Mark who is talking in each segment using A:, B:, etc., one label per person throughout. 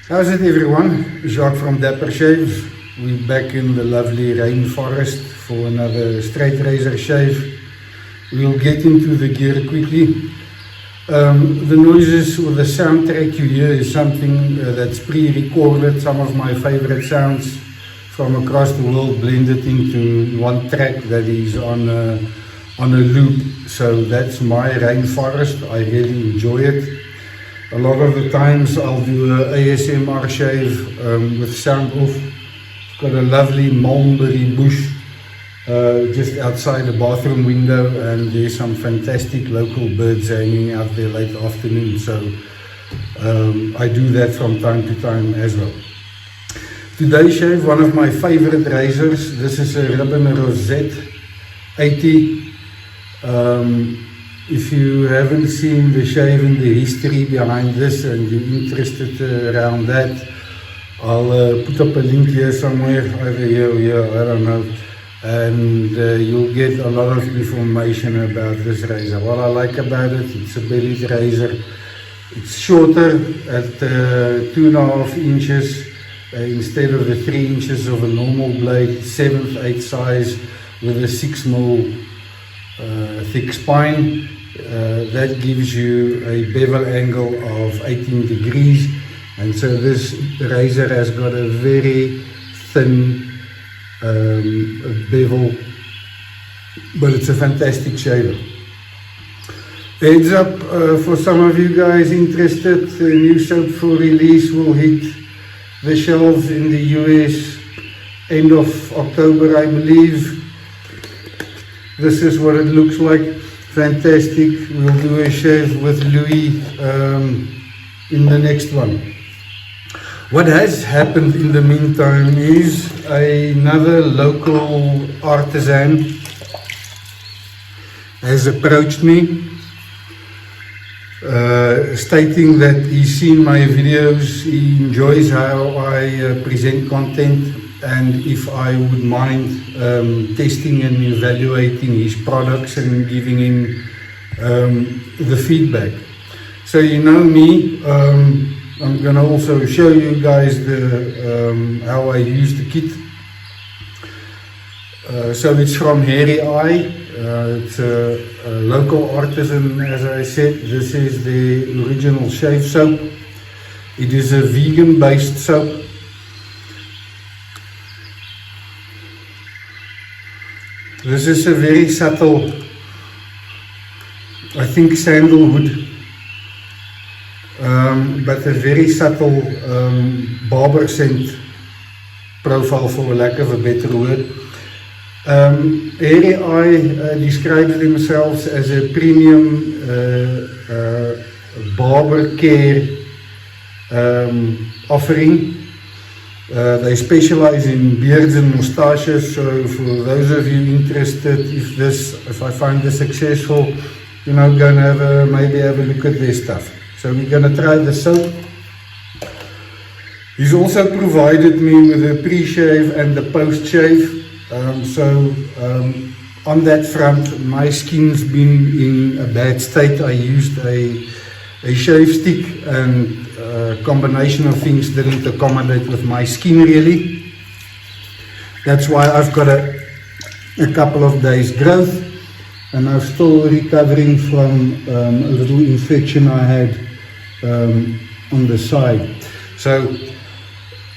A: How's it everyone? Jacques from Dapper Shave. We're back in the lovely rainforest for another straight razor shave. We'll get into the gear quickly. The noises or the soundtrack you hear is something that's pre-recorded. Some of my favorite sounds from across the world blended into one track that is on a loop. So that's my rainforest. I really enjoy it. A lot of the times I'll do a ASMR shave with sound off. Got a lovely mulberry bush just outside the bathroom window, and there's some fantastic local birds hanging out there late afternoon. So I do that from time to time as well. Today's shave, one of my favorite razors. This is a Ribbon Rosette 80. If you haven't seen the shave and the history behind this and you're interested around that, I'll put up a link here somewhere, either here or here, I don't know, and you'll get a lot of information about this razor. What I like about it, it's a bellied razor. It's shorter at 2.5 inches instead of the 3 inches of a normal blade, 7/8 size with a 6mm thick spine. That gives you a bevel angle of 18 degrees, and so this razor has got a very thin bevel, but it's a fantastic shaver. Heads up for some of you guys interested, the new soap for release will hit the shelves in the US end of October, I believe. This is what it looks like. Fantastic. We'll do a shave with Louis in the next one. What has happened in the meantime is another local artisan has approached me stating that he's seen my videos, he enjoys how I present content, and if I would mind testing and evaluating his products and giving him the feedback. So you know me, I'm going to also show you guys how I use the kit. So it's from Hairy Eye. It's a local artisan, as I said. This is the original shave soap. It is a vegan based soap. This is a very subtle, I think sandalwood, but a very subtle barber scent profile, for lack of a better word. Hairy Eye describes themselves as a premium barber care offering. They specialize in beards and moustaches, so for those of you interested, if I find this successful, you know, go and maybe have a look at their stuff. So we're going to try the soap. He's also provided me with a pre-shave and a post-shave. On that front, my skin's been in a bad state. I used a shave stick, and a combination of things didn't accommodate with my skin really. That's why I've got a couple of days growth, and I'm still recovering from a little infection I had on the side. So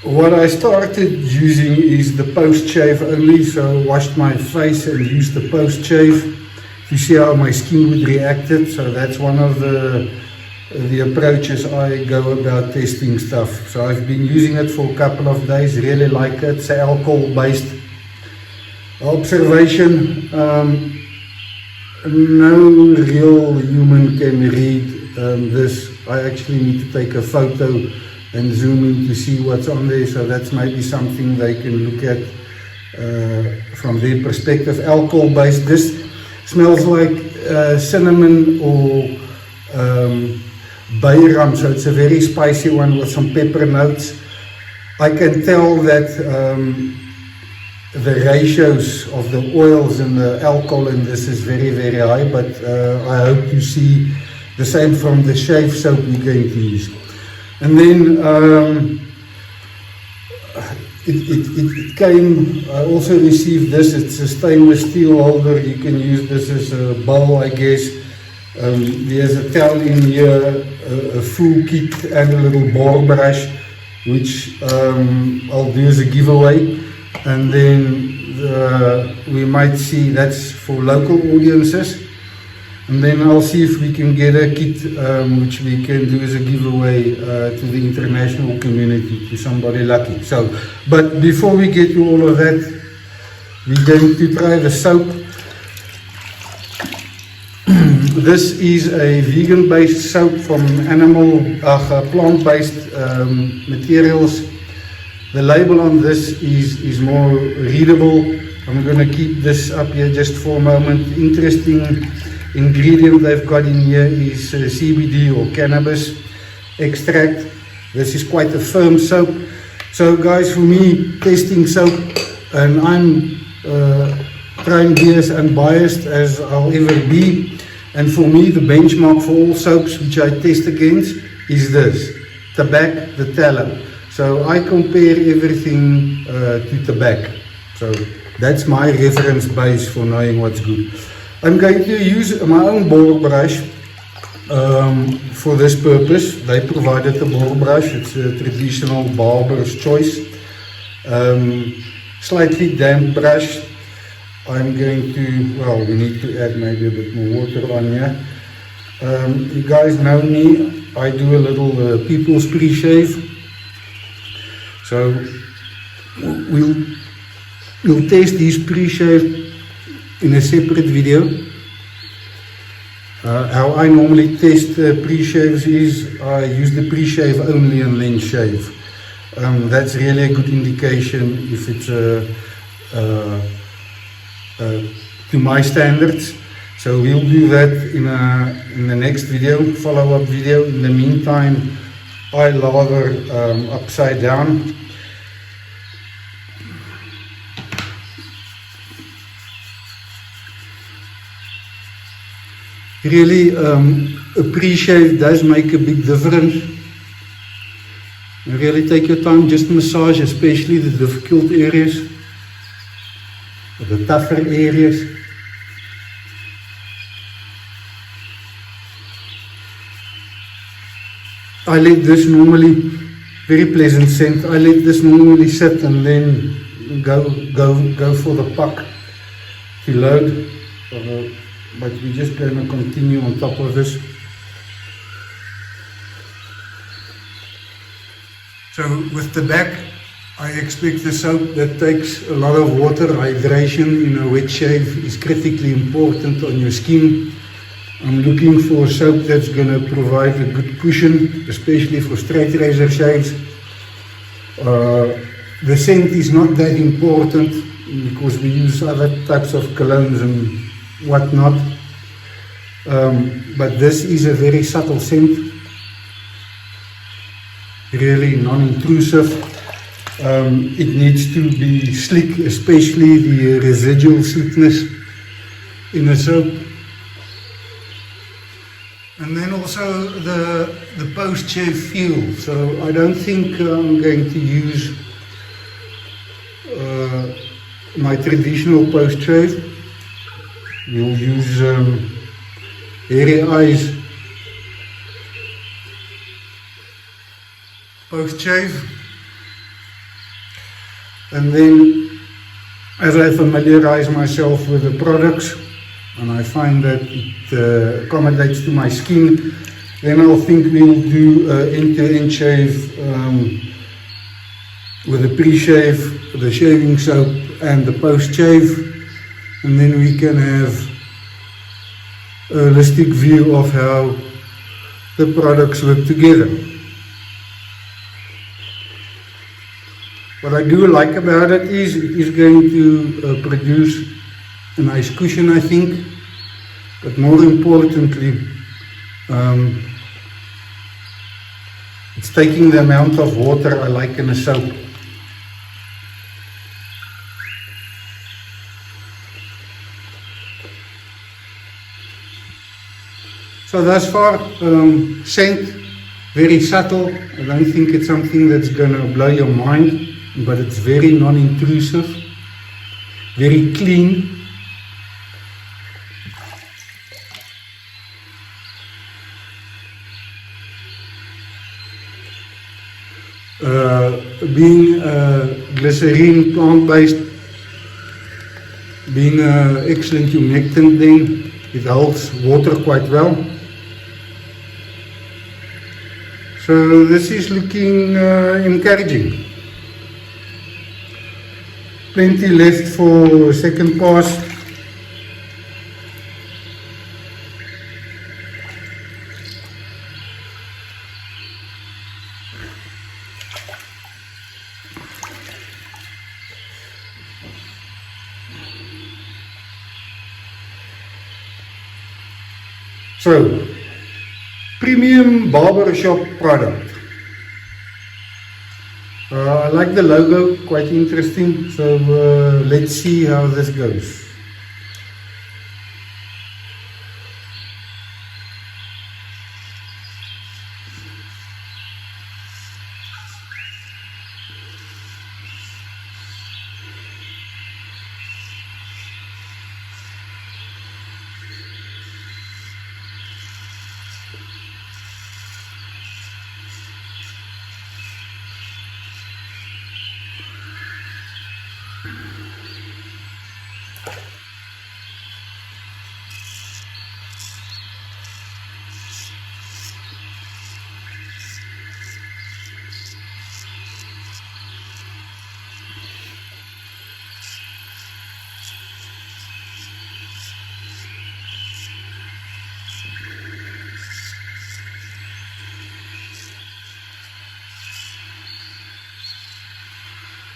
A: what I started using is the post-shave only. So I washed my face and used the post-shave to see how my skin would react. So that's one of the approaches I go about testing stuff. So I've been using it for a couple of days, really like it. It's alcohol-based. Observation, no real human can read this. I actually need to take a photo and zoom in to see what's on there, so that's maybe something they can look at from their perspective. Alcohol-based, this smells like cinnamon or bay rum, so it's a very spicy one with some pepper notes. I can tell that the ratios of the oils and the alcohol in this is very, very high, but I hope you see the same from the shave soap we're going to use. And then it came, I also received this. It's a stainless steel holder. You can use this as a bowl, I guess. There's a towel in here, a full kit and a little bore brush, which I'll do as a giveaway. And then we might see that's for local audiences. And then I'll see if we can get a kit which we can do as a giveaway to the international community, to somebody lucky. So, but before we get to all of that, we're going to try the soap. This is a vegan-based soap from plant-based materials. The label on this is more readable. I'm going to keep this up here just for a moment. Interesting ingredient they've got in here is CBD or cannabis extract. This is quite a firm soap. So guys, for me, testing soap, and I'm trying to be as unbiased as I'll ever be. And for me, the benchmark for all soaps which I test against is this, tobacco, the tallow. So I compare everything to tobacco. So that's my reference base for knowing what's good. I'm going to use my own bore brush for this purpose. They provided a bore brush. It's a traditional barber's choice. Slightly damp brush. I'm going to, well, we need to add maybe a bit more water on here. You guys know me, I do a little people's pre-shave. So we'll test these pre-shave in a separate video. How I normally test pre-shaves is I use the pre-shave only and then shave. That's really a good indication if it's to my standards. So we'll do that in the next video, follow-up video. In the meantime, I lather upside down. Really, a pre-shave does make a big difference. Really take your time, just massage, especially the difficult areas, the tougher areas. I let this normally, very pleasant scent, I let this normally sit and then go for the puck to load. But we're just going to continue on top of this. So with the back, I expect the soap that takes a lot of water. Hydration in a wet shave is critically important on your skin. I'm looking for a soap that's going to provide a good cushion, especially for straight razor shaves. The scent is not that important because we use other types of colognes and whatnot, but this is a very subtle scent, really non-intrusive. It needs to be slick, especially the residual slickness in the soap, and then also the post-shave feel. So I don't think I'm going to use my traditional post-shave. We'll use hairy eyes post-shave, and then as I familiarize myself with the products and I find that it accommodates to my skin, then I'll think we'll do end-to-end shave with the pre-shave, the shaving soap and the post-shave. And then we can have a holistic view of how the products work together. What I do like about it is going to produce a nice cushion, I think, but more importantly, it's taking the amount of water I like in a soap. So thus far, scent, Very subtle. I don't think it's something that's gonna blow your mind, but it's very non-intrusive, very clean. Being glycerine plant-based, being an excellent humectant, then it holds water quite well. So this is looking encouraging. Plenty left for second pass. So, premium barbershop product. I like the logo, quite interesting. So let's see how this goes.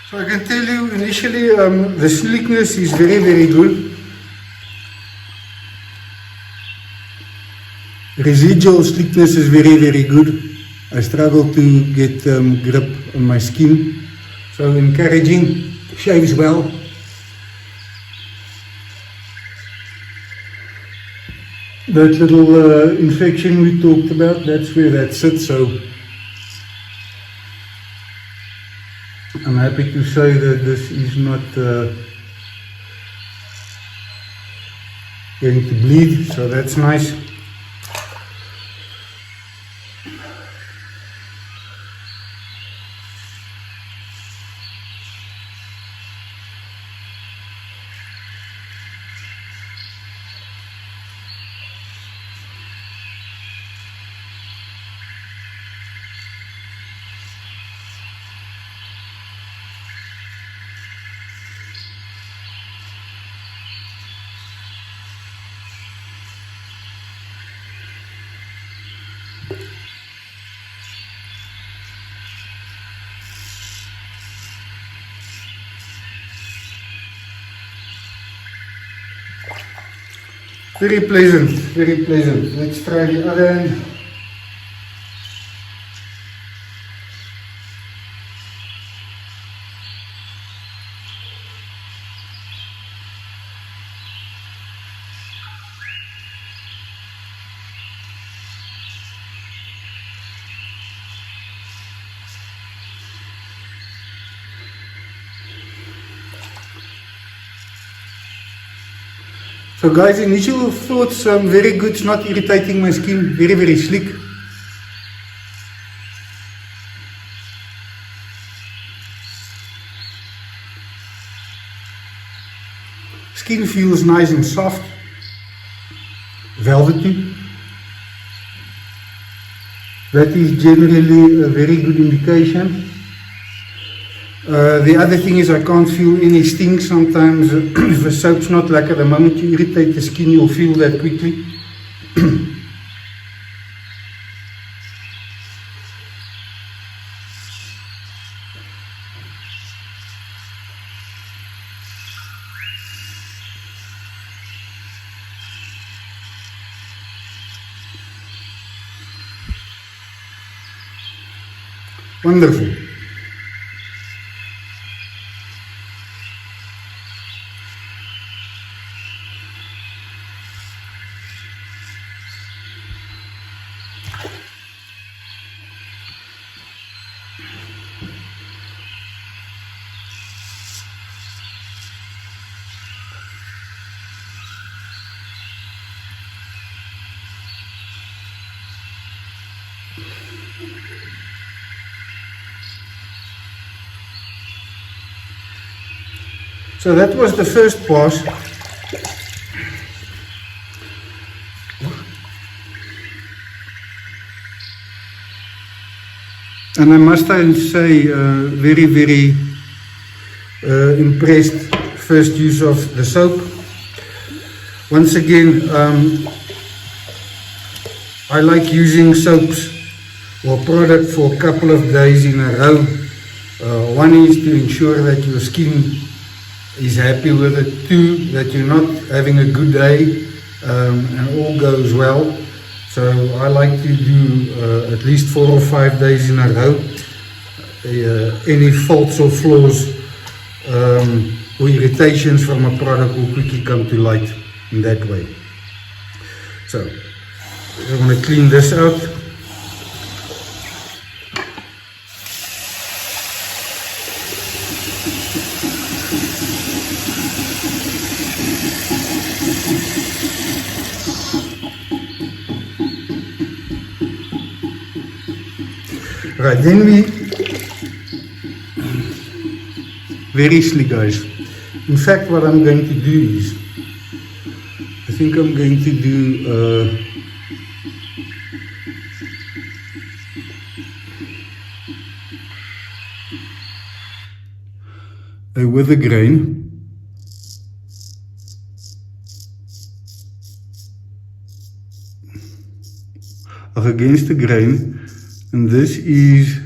A: So I can tell you initially the sleekness is very, very good. Residual sleekness is very, very good. I struggle to get grip on my skin. So encouraging, shaves well. That little infection we talked about, that's where that sits. So I'm happy to say that this is not going to bleed, so that's nice. Very pleasant, very pleasant. Let's try the other end. So guys, initial thoughts, very good, it's not irritating my skin, very, very sleek. Skin feels nice and soft, velvety. That is generally a very good indication. The other thing is I can't feel any sting sometimes. If the soap's not lacquer, the moment you irritate the skin, you'll feel that quickly. Wonderful. So that was the first pass. And I must say, very impressed first use of the soap. Once again, I like using soaps or product for a couple of days in a row. One is to ensure that your skin is happy with it. Two, that you're not having a good day and all goes well. So I like to do at least 4 or 5 days in a row. Any faults or flaws or irritations from a product will quickly come to light in that way. So I'm going to clean this out. Right, then very slick, guys. In fact, what I'm going to do is, I think I'm going to do a with a grain. Against the grain, and this is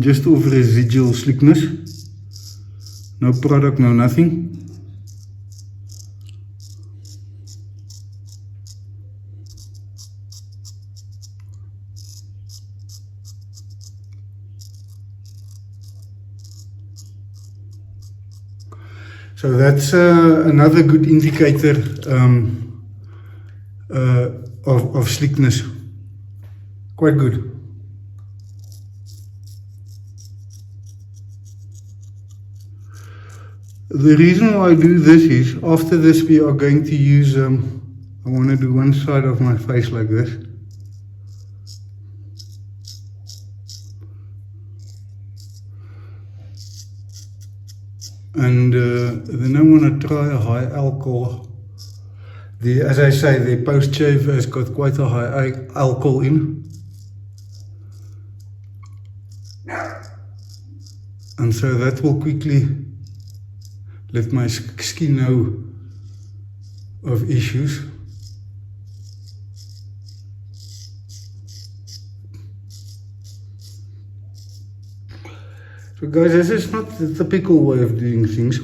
A: just of residual slickness, no product, no nothing. So that's another good indicator of slickness. Quite good. The reason why I do this is, after this we are going to use, I want to do one side of my face like this. And then I want to try a high alcohol. As I say, the post shave has got quite a high alcohol in. And so that will quickly let my skin know of issues. So guys, this is not the typical way of doing things,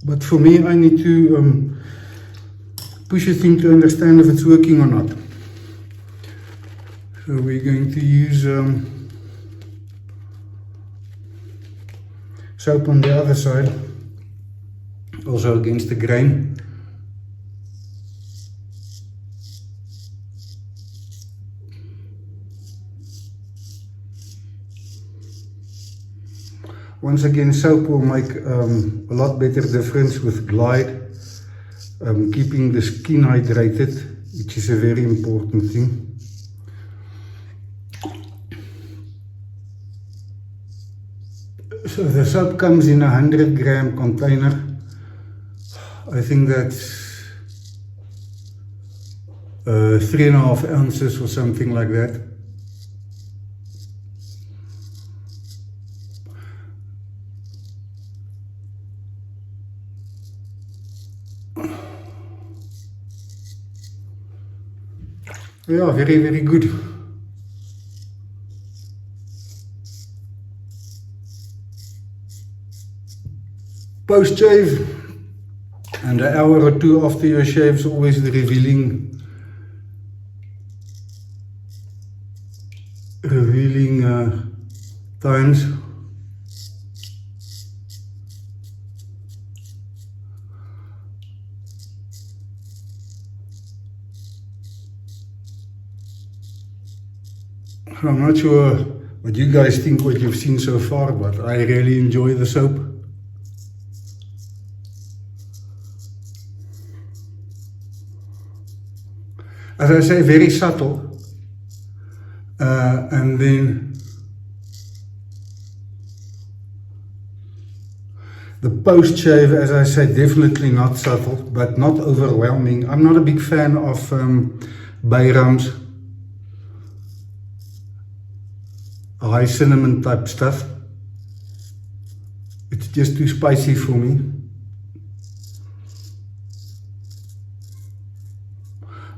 A: but for me I need to push a thing to understand if it's working or not. So we're going to use soap on the other side, also against the grain. Once again, soap will make a lot better difference with glide, keeping the skin hydrated, which is a very important thing. So the soap comes in a 100-gram container. I think that's 3.5 ounces or something like that. Yeah, very good. Post shave, and an hour or two after your shave is always the revealing times. I'm not sure what you guys think, what you've seen so far, but I really enjoy the soap. As I say, very subtle. and then the post shave, as I say, definitely not subtle, but not overwhelming. I'm not a big fan of Bayrams, high cinnamon type stuff. It's just too spicy for me.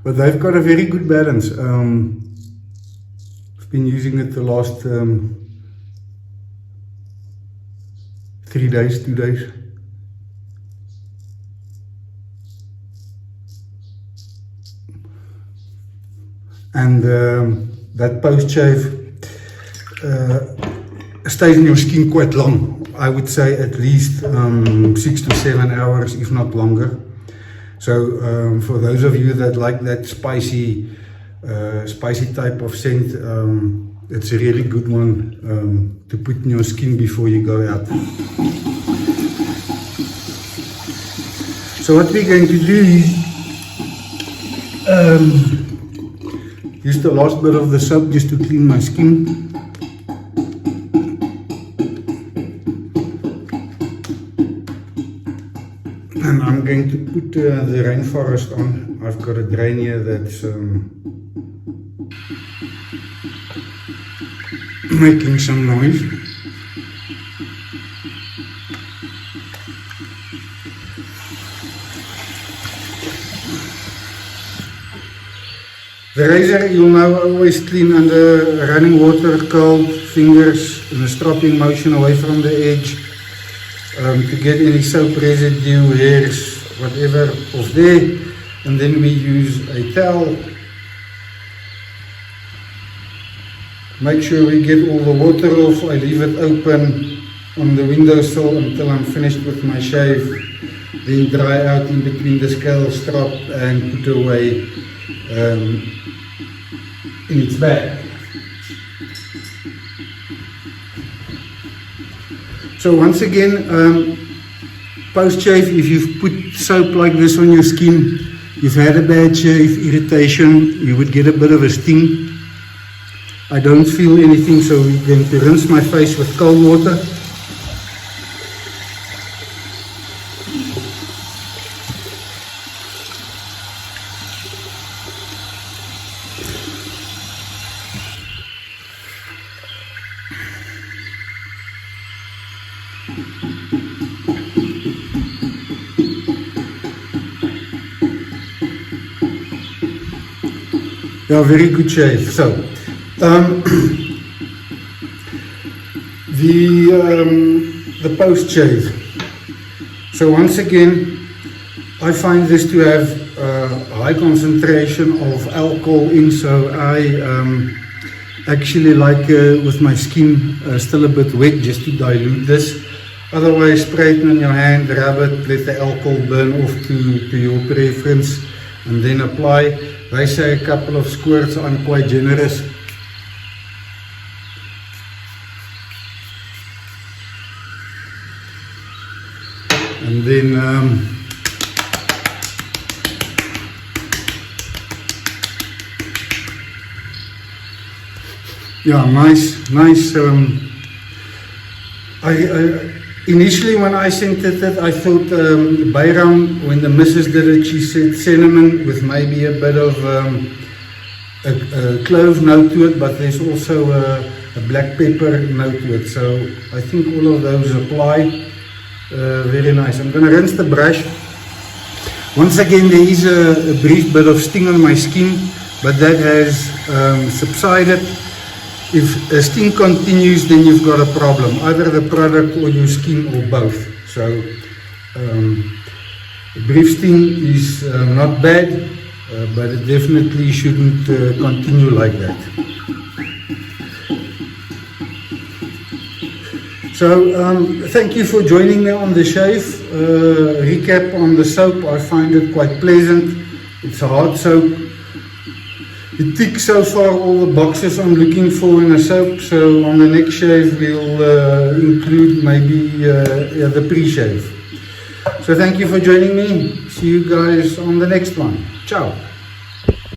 A: But they've got a very good balance. I've been using it the last 2 days. And that post shave stays in your skin quite long. I would say at least 6 to 7 hours, if not longer. So for those of you that like that spicy type of scent, it's a really good one to put in your skin before you go out. So what we're going to do is use the last bit of the soap just to clean my skin. And I'm going to put the rainforest on. I've got a drain here that's making some noise. The razor you'll now always clean under running water, cold fingers in a stropping motion away from the edge. To get any soap residue, hairs, whatever off there, and then we use a towel. Make sure we get all the water off. I leave it open on the windowsill until I'm finished with my shave, then dry out in between the scale strap and put away in its bag. So once again, post shave, if you've put soap like this on your skin, you've had a bad shave, irritation, you would get a bit of a sting. I don't feel anything, so we're going to rinse my face with cold water. Yeah, very good shave. So, the post shave. So once again, I find this to have high concentration of alcohol in, so I actually like with my skin still a bit wet, just to dilute this. Otherwise, spray it on your hand, rub it, let the alcohol burn off to your preference, and then apply. They say a couple of squirts. I'm quite generous. And then yeah, nice. Initially when I scented it, I thought Bayram, when the missus did it, she said cinnamon with maybe a bit of a clove note to it, but there's also a black pepper note to it. So I think all of those apply. Very nice. I'm going to rinse the brush. Once again, there is a brief bit of sting on my skin, but that has subsided. If a sting continues, then you've got a problem, either the product or your skin or both. So a brief sting is not bad, but it definitely shouldn't continue like that. So thank you for joining me on the shave. Recap on the soap, I find it quite pleasant. It's a hard soap. It ticks so far all the boxes I'm looking for in a soap, so on the next shave we'll include maybe the pre-shave. So thank you for joining me. See you guys on the next one. Ciao.